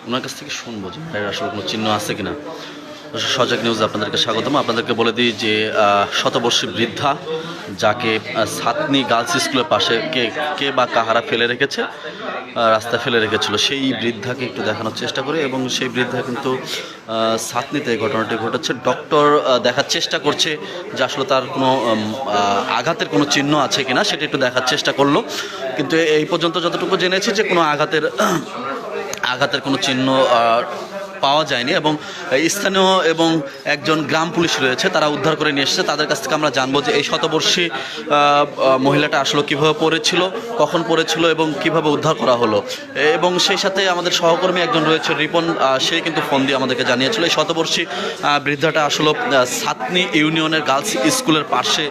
ওনার কাছ থেকে শুনবো যে এর আসলে কোনো চিহ্ন আছে কিনা। সজাগ নিউজ আপনাদেরকে স্বাগতম। আপনাদেরকে বলে দিই যে শতবর্ষী বৃদ্ধা যাকে সাতনি গার্লস স্কুলের পাশে কে বা কাহারা ফেলে রেখেছে, রাস্তায় ফেলে রেখেছিল, সেই বৃদ্ধাকে একটু দেখানোর চেষ্টা করি। এবং সেই বৃদ্ধা কিন্তু সাতনিতে এই ঘটনাটি ঘটেছে। ডক্টর দেখার চেষ্টা করছে যে আসলে তার কোনো আঘাতের কোনো চিহ্ন আছে কিনা, সেটা একটু দেখার চেষ্টা করলো। কিন্তু এই পর্যন্ত যতটুকু জেনেছি যে কোনো আঘাতের কোনো চিহ্ন পাওয়া যায়নি। এবং স্থানীয় এবং একজন গ্রাম পুলিশ রয়েছে, তারা উদ্ধার করে নিয়ে এসেছে। তাদের কাছ থেকে আমরা জানবো যে এই শতবর্ষী মহিলাটা আসলে কীভাবে পড়েছিল, কখন পড়েছিল এবং কিভাবে উদ্ধার করা হলো। এবং সেই সাথে আমাদের সহকর্মী একজন রয়েছে রিপন, সে কিন্তু ফোন দিয়ে আমাদেরকে জানিয়েছিল এই শতবর্ষী বৃদ্ধাটা আসলে সাতনি ইউনিয়নের গার্লস স্কুলের পাশে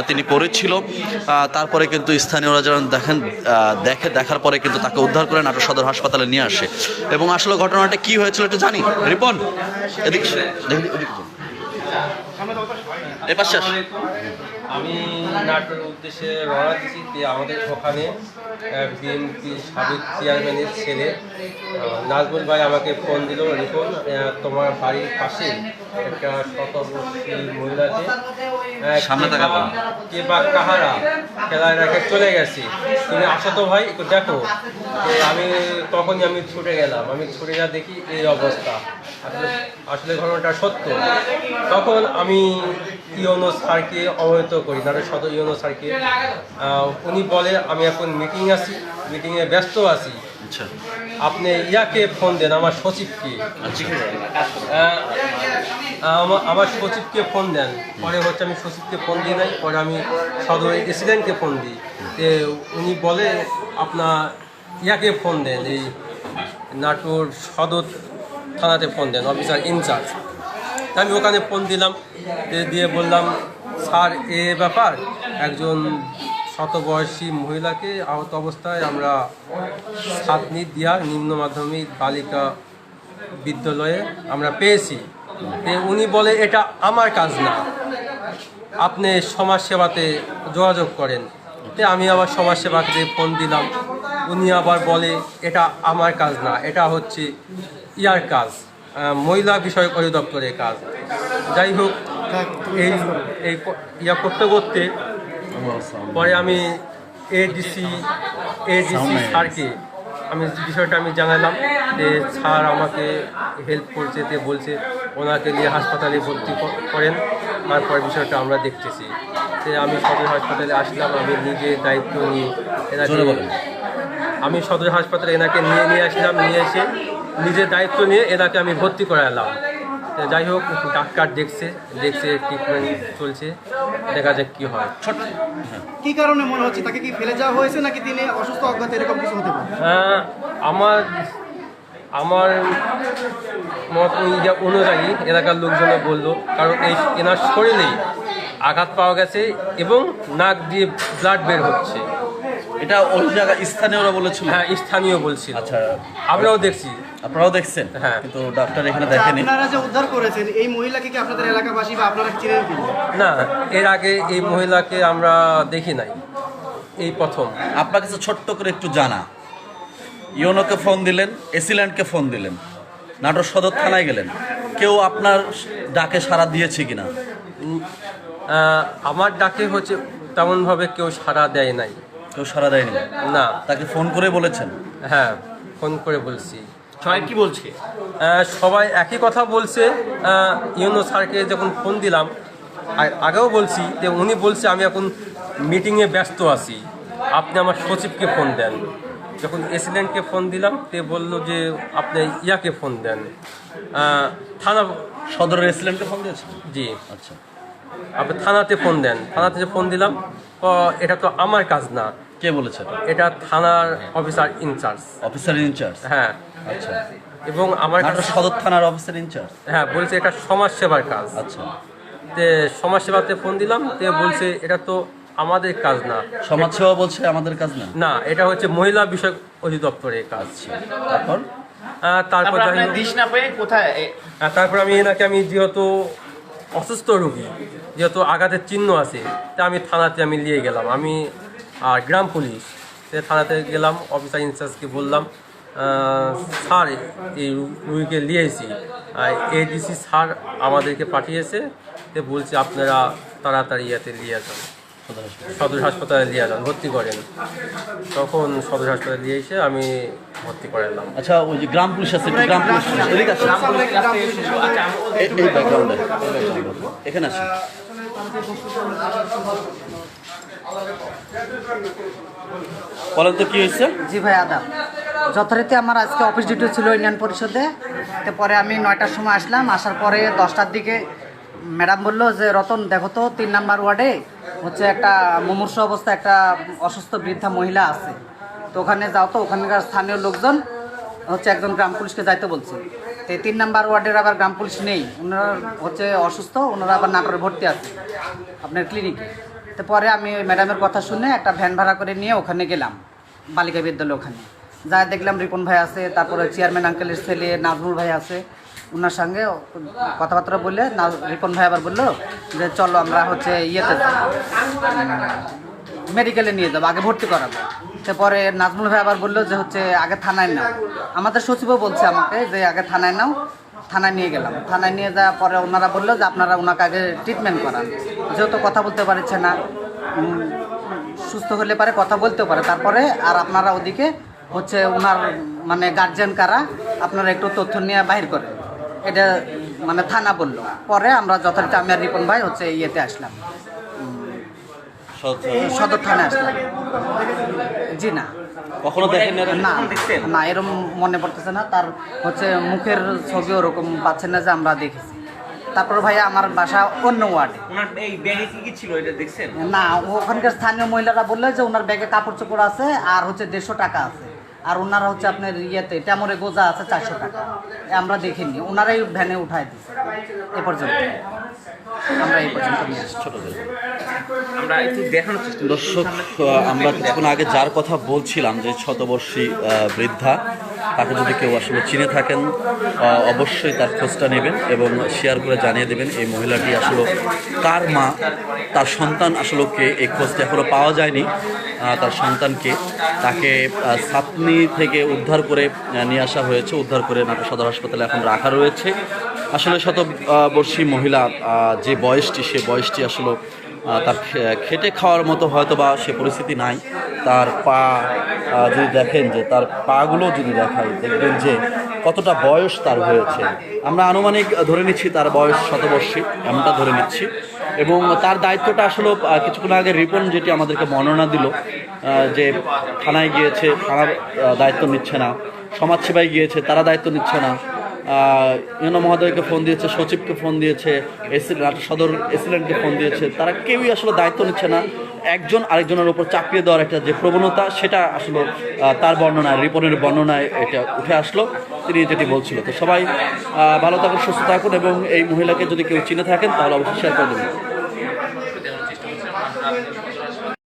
তিনি পড়েছিল। তারপরে কিন্তু স্থানীয়রা যারা দেখার পরে কিন্তু তাকে উদ্ধার করে নাটোর সদর হাসপাতালে নিয়ে আসে। এবং আসলে ঘটনাটা কী হয়েছিল এটা জানি। রিপন এদিক এই পাশে আমি নাটোর উদ্দেশ্যে রওনা দিয়েছি যে আমাদের ওখানে বিএনপি সাবেক চেয়ারম্যানের ছেলে নাজমুল ভাই আমাকে ফোন দিল, রিপন তোমার বাড়ির পাশে একটা শতবর্ষী মহিলাকে কে বা কাহারা খেলায় রেখে চলে গেছে, তুমি আসো তো ভাই একটু দেখো। তখনই আমি ছুটে গেলাম, আমি ছুটে যা দেখি এই অবস্থা। আসলে ঘটনাটা সত্য। তখন আমি ইউনো স্যারকে অবহিত করি, নাটোর সদর ইউনো স্যারকে। উনি বলে আমি এখন মিটিংয়ে ব্যস্ত আছি, আপনি ইয়াকে ফোন দেন, আমার সচিবকে। আমার সচিবকে ফোন দেন। পরে হচ্ছে আমি সচিবকে ফোন দিই নাই, পরে আমি সদরের প্রেসিডেন্টকে ফোন দিই। উনি বলে আপনার ইয়াকে ফোন দেন, এই নাটোর সদর থানাতে ফোন দেন, অফিসার ইনচার্জ। আমি ওখানে ফোন দিলাম, দিয়ে বললাম স্যার এ ব্যাপার, একজন শতবয়সী মহিলাকে আহত অবস্থায় আমরা সাতনি দিয়া নিম্ন মাধ্যমিক বালিকা বিদ্যালয়ে আমরা পেয়েছি। উনি বলে এটা আমার কাজ না, আপনি সমাজসেবাতে যোগাযোগ করেন। আমি আবার সমাজসেবাকে ফোন দিলাম, উনি আবার বলে এটা আমার কাজ না, এটা হচ্ছে ইয়ার কাজ, মহিলা বিষয়ক অধিদপ্তরের কাজ। যাই হোক, এই ইয়া করতে করতে পরে আমি এডিসি স্যারকে বিষয়টা আমি জানালাম যে স্যার আমাকে হেল্প করছে, বলছে ওনাকে নিয়ে হাসপাতালে ভর্তি করেন, তারপর বিষয়টা আমরা দেখতেছি। আমি সদর হাসপাতালে আসলাম, আমি নিজে দায়িত্ব নিয়ে আমি সদর হাসপাতালে এনাকে নিয়ে আসলাম, নিয়ে এসে নিজের দায়িত্ব নিয়ে এনাকে আমি ভর্তি করালাম। যাই হোক, ডাক্তার দেখছে ট্রিটমেন্ট চলছে, দেখা যাক কি হয়। কি কারণে মনে হচ্ছে তাকে কি ফেলে যাওয়া হয়েছে নাকি তিনি অসুস্থ অজ্ঞাত এরকম কিছু হতে পারে? আমার মত অনুযায়ী এলাকার লোকজনে বললো, কারণ এনার শরীরেই আঘাত পাওয়া গেছে এবং নাক দিয়ে ব্লাড বের হচ্ছে। এটা ওই জায়গা স্থানীয়রা বলেছিল? হ্যাঁ, স্থানীয় বলছিল। আচ্ছা, আমরাও দেখছি। আপনারাও দেখছেন? হ্যাঁ, কিন্তু ডাক্তার এখানে দেখেনি। আপনারা যে উদ্ধার করেছেন এই মহিলাকে কি আপনাদের এলাকাবাসী বা আপনারা চিনেন কি? না, এর আগে এই মহিলাকে আমরা দেখি নাই, এই প্রথম। আপনার কাছে ছোট্ট করে একটু জানা, ইউনোকে ফোন দিলেন, এসিল্যান্ডকে ফোন দিলেন, নাটোর সদর থানায় গেলেন, কেউ আপনার ডাকে সাড়া দিয়েছে কিনা? আমার ডাকে হচ্ছে তেমনভাবে কেউ সাড়া দেয় নাই। কেউ সাড়া দেয়নি? না। তাকে ফোন করে বলেছেন? হ্যাঁ, ফোন করে বলছি। সবাই কি বলছে? সবাই একই কথা বলছে। ইউনো স্যারকে যখন ফোন দিলাম, আগেও বলছি যে উনি বলছে আমি এখন মিটিংয়ে ব্যস্ত আছি, আপনি আমার সচিবকে ফোন দেন। যখন এসিডেন্টকে ফোন দিলাম, তে বললো যে আপনি ইয়াকে ফোন দেন, থানা সদরের এসিডেন্টকে ফোন দিয়েছেন? জি। আচ্ছা, আপনি থানাতে ফোন দেন। থানাতে যে ফোন দিলাম, এটা তো আমার কাজ না। কে বলেছে? এটা থানার অফিসার ইনচার্জ। Officer in charge? হ্যাঁ। আচ্ছা। এবং আমার সদর থানার অফিসার ইনচার্জ? হ্যাঁ, বলছে এটা সমাজসেবার কাজ। আচ্ছা। সমাজসেবাতে ফোন দিলাম, বলছে এটা তো আমাদের কাজ না। সমাজসেবা বলছে আমাদের কাজ না? না, এটা হচ্ছে মহিলা বিষয়ক অধিদপ্তরের কাজ। তারপর আমি এনাকে যেহেতু অসুস্থ রোগী, যেহেতু আঘাতের চিহ্ন আছে, তা আমি থানাতে নিয়ে গেলাম। আমি আর গ্রাম পুলিশ থানাতে গেলাম, অফিসার ইনচার্জকে বললাম স্যার এই রুগীকে নিয়েছি, এডিসি স্যার আমাদেরকে পাঠিয়েছে, বলছে আপনারা তাড়াতাড়ি ইয়াতে নিয়ে যান, সদর হাসপাতালে নিয়ে যান, ভর্তি করেন। তখন সদর হাসপাতালে নিয়ে এসে আমি ভর্তি করালাম। আচ্ছা, ওই যে গ্রাম পুলিশ আছে, একটু গ্রাম পুলিশ এদিকে আসেন। এই ব্যাকগ্রাউন্ডে এখানে আসেন। বলেন তো কি হয়েছে? জি ভাই, আদাব। যথারীতি আমার আজকে অফিস ডিউটি ছিল ইউনিয়ন পরিষদে। তো পরে আমি 9টার সময় আসলাম। আসার পরে 10টার দিকে ম্যাডাম বললো যে রতন দেখো তো 3 নাম্বার ওয়ার্ডে হচ্ছে একটা মুমূর্ষু অবস্থা একটা অসুস্থ বৃদ্ধা মহিলা আছে, তো ওখানে যাও তো। ওখানকার স্থানীয় লোকজন হচ্ছে একজন গ্রাম পুলিশকে যাইতে বলছে। তো 3 নাম্বার ওয়ার্ডের আবার গ্রাম পুলিশ নেই, ওনারা হচ্ছে অসুস্থ, ওনারা আবার নাটোরে ভর্তি আছে আপনার ক্লিনিকে। তো পরে আমি ওই ম্যাডামের কথা শুনে একটা ভ্যান ভাড়া করে নিয়ে ওখানে গেলাম, বালিকা বিদ্যালয়। ওখানে যা দেখলাম রিপন ভাই আছে, তারপরে চেয়ারম্যান আঙ্কেলের ছেলে নাজমুল ভাই আছে, ওনার সঙ্গে কথাবার্তা বললে রিপন ভাই আবার বললো যে চলো আমরা হচ্ছে ইয়েতে মেডিকেলে নিয়ে যাবো, আগে ভর্তি করাবো। তারপরে নাজমুল ভাই আবার বললো যে হচ্ছে আগে থানায় নাও। আমাদের সচিবও বলছে আমাকে যে আগে থানায় নাও। থানায় নিয়ে গেলাম। থানায় নিয়ে যাওয়ার পরে ওনারা বললো যে আপনারা ওনাকে আগে ট্রিটমেন্ট করান, যেহেতু কথা বলতে পারছে না, সুস্থ হলে পারে কথা বলতেও পারে। তারপরে আর আপনারা ওদিকে হচ্ছে ওনার মানে গার্জিয়ান কারা আপনারা একটু তথ্য নিয়ে বাহির করেন, এটা মানে থানা বললো। পরে আমরা যথারীতি আমি আর রিপন ভাই হচ্ছে ইয়েতে আসলাম, সদর থানায় আসলাম। জি না, কখনো দেখেন না না, এরকম মনে পড়তেছে না। তার হচ্ছে মুখের ছবি ওরকম পাচ্ছেন না যে আমরা দেখেছি। তারপর ভাইয়া আমার বাসা অন্য ওয়ার্ডে। ওনার এই ব্যাগে কি ছিল এটা দেখছেন? না, ওখানকার স্থানীয় মহিলারা বললে যে ওনার ব্যাগে কাপড় চোপড় আছে আর হচ্ছে 150 টাকা আছে, আর ওনারা হচ্ছে আপনার ইয়েতে ট্যামরে গোজা আছে 400 টাকা। আমরা দেখিনি, ওনারাই ভ্যানে উঠাই দিচ্ছে। এ পর্যন্ত আমরা এই পর্যন্ত নিয়ে আসছি। আমরা একটু দেখানোর চেষ্টা দর্শক, আমরা কিছুক্ষণ আগে যার কথা বলছিলাম যে শতবর্ষী বৃদ্ধা, তাকে যদি কেউ আসলে চিনে থাকেন অবশ্যই তার খোঁজটা নেবেন এবং শেয়ার করে জানিয়ে দেবেন এই মহিলাটি আসলে কার মা, তার সন্তান আসলে কে, এই খোঁজটা এখনও পাওয়া যায়নি। তার সন্তানকে তাকে সাতনি থেকে উদ্ধার করে নিয়ে আসা হয়েছে, উদ্ধার করে নাটোর সদর হাসপাতালে এখন রাখা রয়েছে। আসলে শতবর্ষী মহিলা যে বয়সটি, সে বয়সটি আসলে তার খেটে খাওয়ার মতো হয়তো বা সে পরিস্থিতি নাই। তার পা যদি দেখেন, যে তার পাগুলো যদি দেখায়, দেখবেন যে কতটা বয়স তার হয়েছে। আমরা আনুমানিক ধরে নিচ্ছি তার বয়স শতবর্ষী, এমনটা ধরে নিচ্ছি। এবং তার দায়িত্বটা আসলে কিছুক্ষণ আগে রিপন যেটি আমাদেরকে বর্ণনা দিল, যে থানায় গিয়েছে, থানার দায়িত্ব নিচ্ছে না, সমাজসেবায় গিয়েছে, তারা দায়িত্ব নিচ্ছে না, ইউনো মহোদয়কে ফোন দিয়েছে, সচিবকে ফোন দিয়েছে, সদর এসিলেন্টকে ফোন দিয়েছে, তারা কেউই আসলে দায়িত্ব নিচ্ছে না। একজন আরেকজনের উপর চাপিয়ে দেওয়ার একটা যে প্রবণতা, সেটা আসলে তার বর্ণনায়, রিপনের বর্ণনায় এটা উঠে আসলো, তিনি যেটি বলছিল। তো সবাই ভালো থাকুন, সুস্থ থাকুন এবং এই মহিলাকে যদি কেউ চিনে থাকেন তাহলে অবশ্যই শেয়ার করে দেবেন।